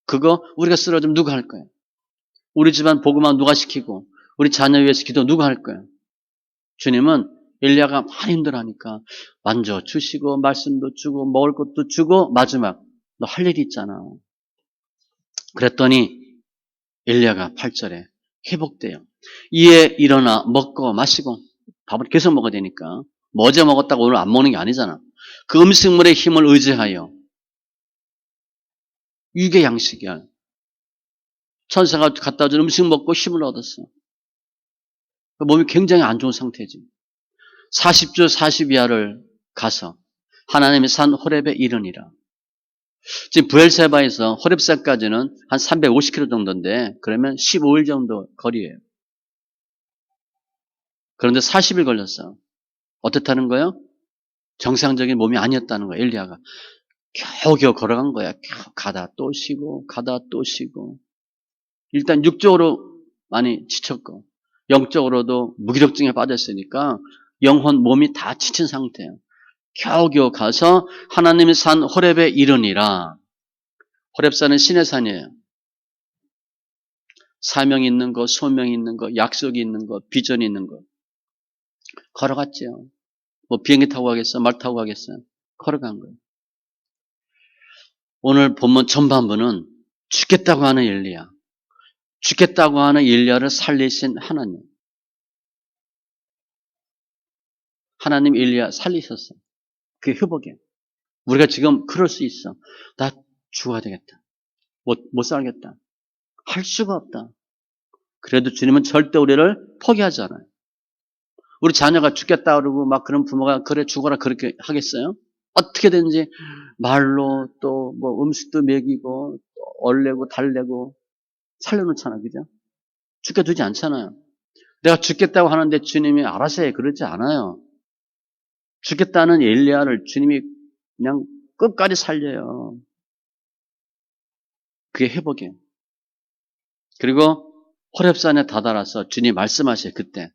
그거 우리가 쓰러지면 누가 할 거예요? 우리 집안 복음화 누가 시키고 우리 자녀 위해서 기도 누가 할 거예요? 주님은 엘리야가 많이 힘들어하니까 만져주시고 말씀도 주고 먹을 것도 주고 마지막 너 할 일이 있잖아. 그랬더니 엘리야가 8절에 회복돼요. 이에 일어나 먹고 마시고 밥을 계속 먹어야 되니까 뭐 어제 먹었다고 오늘 안 먹는 게 아니잖아. 그 음식물의 힘을 의지하여 육의 양식이야. 천사가 갖다 준 음식 먹고 힘을 얻었어. 몸이 굉장히 안 좋은 상태지. 40주 40야를 가서 하나님의 산 호렙에 이르니라. 지금 부엘세바에서 호렙산까지는 한 350km 정도인데 그러면 15일 정도 거리예요. 그런데 40일 걸렸어. 어떻다는 거예요? 정상적인 몸이 아니었다는 거예요. 엘리야가 겨우겨우 걸어간 거야. 겨우 가다 또 쉬고 가다 또 쉬고. 일단 육적으로 많이 지쳤고 영적으로도 무기력증에 빠졌으니까 영혼 몸이 다 지친 상태예요. 겨우겨우 가서 하나님의 산 호렙에 이르니라. 호렙산은 신의 산이에요. 사명이 있는 거, 소명이 있는 거, 약속이 있는 거, 비전이 있는 거. 걸어갔죠. 뭐 비행기 타고 가겠어? 말 타고 가겠어요? 걸어간 거예요. 오늘 본문 전반부는 죽겠다고 하는 엘리야, 죽겠다고 하는 엘리야를 살리신 하나님. 하나님 엘리야 살리셨어. 그게 회복이야. 우리가 지금 그럴 수 있어. 나 죽어야 되겠다. 못 살겠다. 할 수가 없다. 그래도 주님은 절대 우리를 포기하지 않아요. 우리 자녀가 죽겠다 그러고 막 그런 부모가 그래 죽어라 그렇게 하겠어요? 어떻게든지 말로 또 뭐 음식도 먹이고 또 얼레고 달래고 살려놓잖아, 그죠? 죽게 두지 않잖아요. 내가 죽겠다고 하는데 주님이 알아서 해 그러지 않아요. 죽겠다는 엘리야를 주님이 그냥 끝까지 살려요. 그게 회복이에요. 그리고 호렙산에 다다라서 주님 말씀하셔요. 그때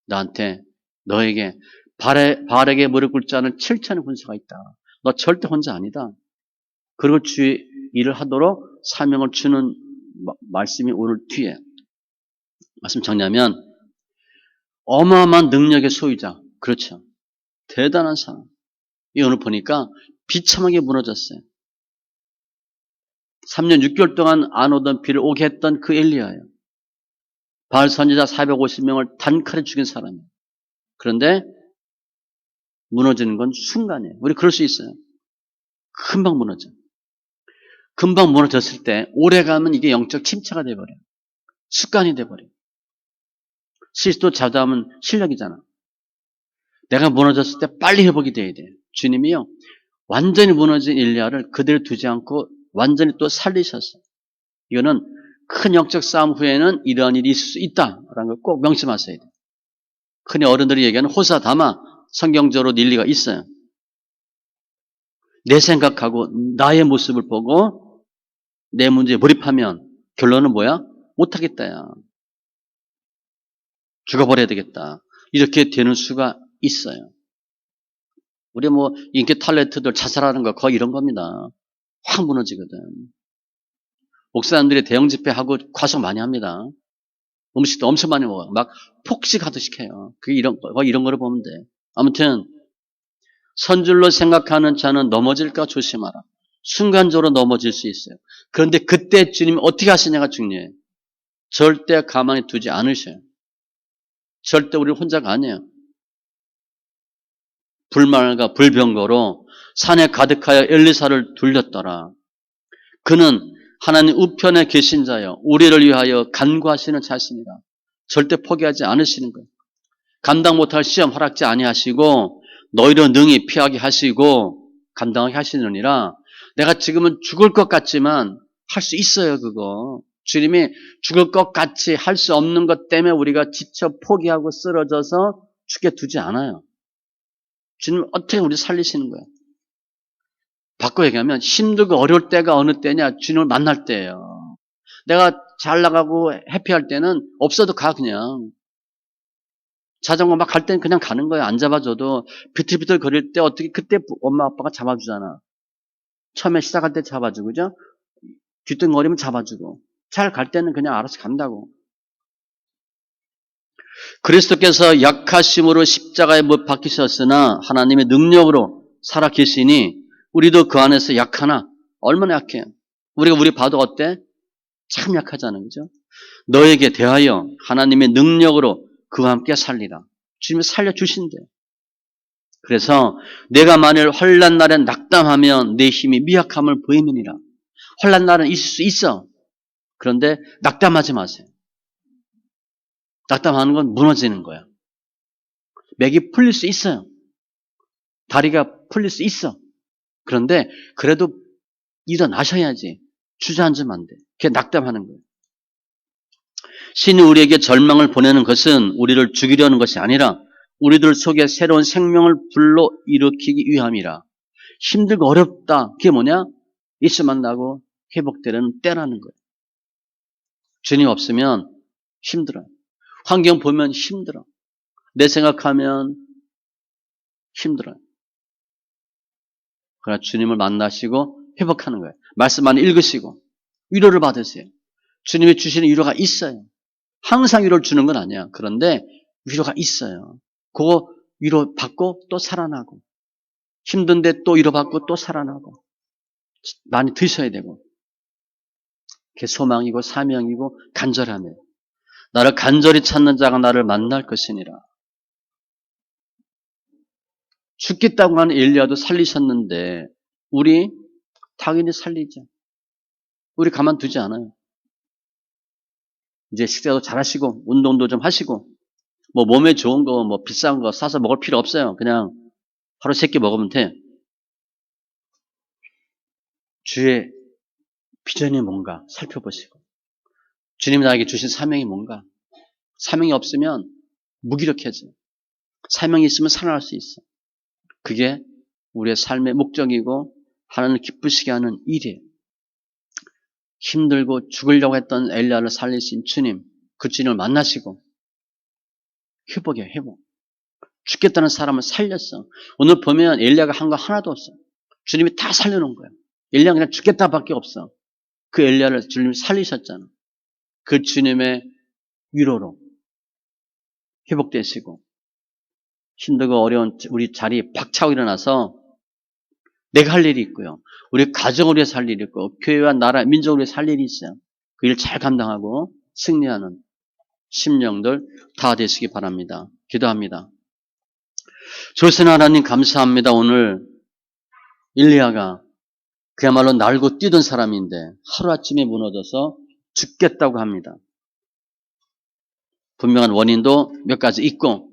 나한테 너에게 바알에게 무릎 꿇지 않은 7천의 군사가 있다. 너 절대 혼자 아니다. 그리고 주의 일을 하도록 사명을 주는 말씀이 오늘 뒤에 말씀 정리하면 어마어마한 능력의 소유자. 그렇죠. 대단한 사람. 이 오늘 보니까 비참하게 무너졌어요. 3년 6개월 동안 안 오던 비를 오게 했던 그 엘리야예요. 바알 선지자 450명을 단칼에 죽인 사람이에요. 그런데 무너지는 건 순간이에요. 우리 그럴 수 있어요. 금방 무너져. 금방 무너졌을 때 오래 가면 이게 영적 침체가 돼버려요. 습관이 돼버려요. 시스도 자담은 실력이잖아. 내가 무너졌을 때 빨리 회복이 돼야 돼요. 주님이요. 완전히 무너진 엘리야를 그대로 두지 않고 완전히 또 살리셨어요. 이거는 큰 영적 싸움 후에는 이러한 일이 있을 수 있다라는 걸 꼭 명심하셔야 돼요. 흔히 어른들이 얘기하는 호사다마 성경적으로 일리가 있어요. 내 생각하고 나의 모습을 보고 내 문제에 몰입하면 결론은 뭐야? 못하겠다야. 죽어버려야 되겠다. 이렇게 되는 수가 있어요. 우리 뭐 인기 탤런트들 자살하는 거 거의 이런 겁니다. 확 무너지거든. 목사님들이 대형 집회하고 과속 많이 합니다. 음식도 엄청 많이 먹어요. 막 폭식하듯이 해요. 그게 거의 이런 거를 보면 돼. 아무튼 선줄로 생각하는 자는 넘어질까 조심하라. 순간적으로 넘어질 수 있어요. 그런데 그때 주님이 어떻게 하시냐가 중요해요. 절대 가만히 두지 않으셔요. 절대 우리 혼자가 아니에요. 불말과 불병거로 산에 가득하여 엘리사를 돌렸더라. 그는 하나님 우편에 계신 자여 우리를 위하여 간구하시는 자신이라. 절대 포기하지 않으시는 거예요. 감당 못할 시험 허락지 아니하시고 너희를 능히 피하게 하시고 감당하게 하시느니라. 내가 지금은 죽을 것 같지만 할 수 있어요. 그거. 주님이 죽을 것 같이 할 수 없는 것 때문에 우리가 지쳐 포기하고 쓰러져서 죽게 두지 않아요. 주님 어떻게 우리 살리시는 거예요. 바꿔 얘기하면 힘들고 어려울 때가 어느 때냐? 주님을 만날 때예요. 내가 잘 나가고 해피할 때는 없어도 가 그냥. 자전거 막 갈 때는 그냥 가는 거예요. 안 잡아줘도 비틀비틀 거릴 때 어떻게 그때 엄마 아빠가 잡아주잖아. 처음에 시작할 때 잡아주고 그죠? 뒤뚱거리면 잡아주고 잘 갈 때는 그냥 알아서 간다고. 그리스도께서 약하심으로 십자가에 못 박히셨으나 하나님의 능력으로 살아 계시니 우리도 그 안에서 약하나 얼마나 약해요. 우리가 우리 봐도 어때? 참 약하잖아요. 그죠? 너에게 대하여 하나님의 능력으로 그와 함께 살리라. 주님이 살려주신대요. 그래서 내가 만일 환난 날에 낙담하면 내 힘이 미약함을 보이느니라. 환난 날은 있을 수 있어. 그런데 낙담하지 마세요. 낙담하는 건 무너지는 거야. 맥이 풀릴 수 있어요. 다리가 풀릴 수 있어. 그런데 그래도 일어나셔야지. 주저앉으면 안 돼. 그게 낙담하는 거예요. 신이 우리에게 절망을 보내는 것은 우리를 죽이려는 것이 아니라 우리들 속에 새로운 생명을 불러일으키기 위함이라. 힘들고 어렵다. 그게 뭐냐? 예수 만나고 회복되려는 때라는 거예요. 주님 없으면 힘들어요. 환경 보면 힘들어. 내 생각하면 힘들어요. 그러나 주님을 만나시고 회복하는 거예요. 말씀만 읽으시고 위로를 받으세요. 주님이 주시는 위로가 있어요. 항상 위로를 주는 건 아니야. 그런데 위로가 있어요. 그거 위로 받고 또 살아나고 힘든데 또 위로 받고 또 살아나고 많이 드셔야 되고, 그게 소망이고 사명이고 간절함이에요. 나를 간절히 찾는 자가 나를 만날 것이니라. 죽겠다고 하는 엘리야도 살리셨는데 우리 당연히 살리죠. 우리 가만두지 않아요. 이제 식사도 잘 하시고 운동도 좀 하시고 뭐 몸에 좋은 거 뭐 비싼 거 사서 먹을 필요 없어요. 그냥 하루 3끼 먹으면 돼. 주의 비전이 뭔가 살펴보시고 주님이 나에게 주신 사명이 뭔가. 사명이 없으면 무기력해져. 사명이 있으면 살아날 수 있어. 그게 우리의 삶의 목적이고 하나님을 기쁘시게 하는 일이에요. 힘들고 죽으려고 했던 엘리야를 살리신 주님, 그 주님을 만나시고 회복이에요. 회복. 죽겠다는 사람을 살렸어. 오늘 보면 엘리야가 한 거 하나도 없어. 주님이 다 살려놓은 거예요. 엘리야가 그냥 죽겠다밖에 없어. 그 엘리야를 주님이 살리셨잖아. 그 주님의 위로로 회복되시고 힘들고 어려운 우리 자리에 박차고 일어나서 내가 할 일이 있고요. 우리 가정을 위해서 할 일이 있고 교회와 나라, 민족을 위해서 할 일이 있어요. 그 일 잘 감당하고 승리하는 심령들 다 되시기 바랍니다. 기도합니다. 조선 하나님 감사합니다. 오늘 일리야가 그야말로 날고 뛰던 사람인데 하루아침에 무너져서 죽겠다고 합니다. 분명한 원인도 몇 가지 있고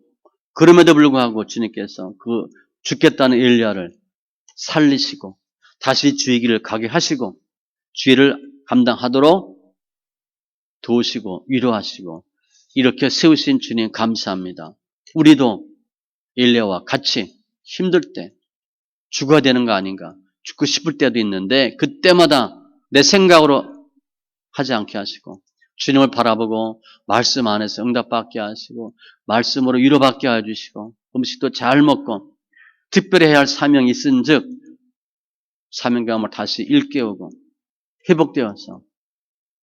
그럼에도 불구하고 주님께서 그 죽겠다는 일리야를 살리시고 다시 주의 길을 가게 하시고 주의를 감당하도록 도우시고 위로하시고 이렇게 세우신 주님 감사합니다. 우리도 일리야와 같이 힘들 때 죽어야 되는 거 아닌가, 죽고 싶을 때도 있는데 그때마다 내 생각으로 하지 않게 하시고 주님을 바라보고 말씀 안에서 응답받게 하시고 말씀으로 위로받게 해주시고 음식도 잘 먹고 특별히 해야 할 사명이 있은즉 사명감을 다시 일깨우고 회복되어서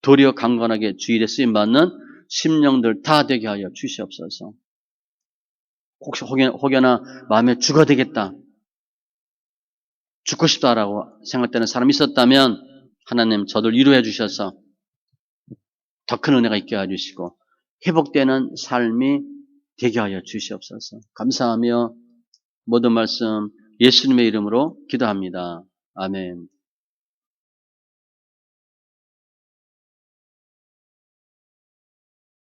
도리어 강건하게 주일에 쓰임받는 심령들 다 되게 하여 주시옵소서. 혹시 혹여나 마음에 죽어야 되겠다, 죽고 싶다라고 생각되는 사람이 있었다면 하나님 저들 위로해 주셔서 더 큰 은혜가 있게 해주시고 회복되는 삶이 되게 하여 주시옵소서. 감사하며 모든 말씀 예수님의 이름으로 기도합니다. 아멘.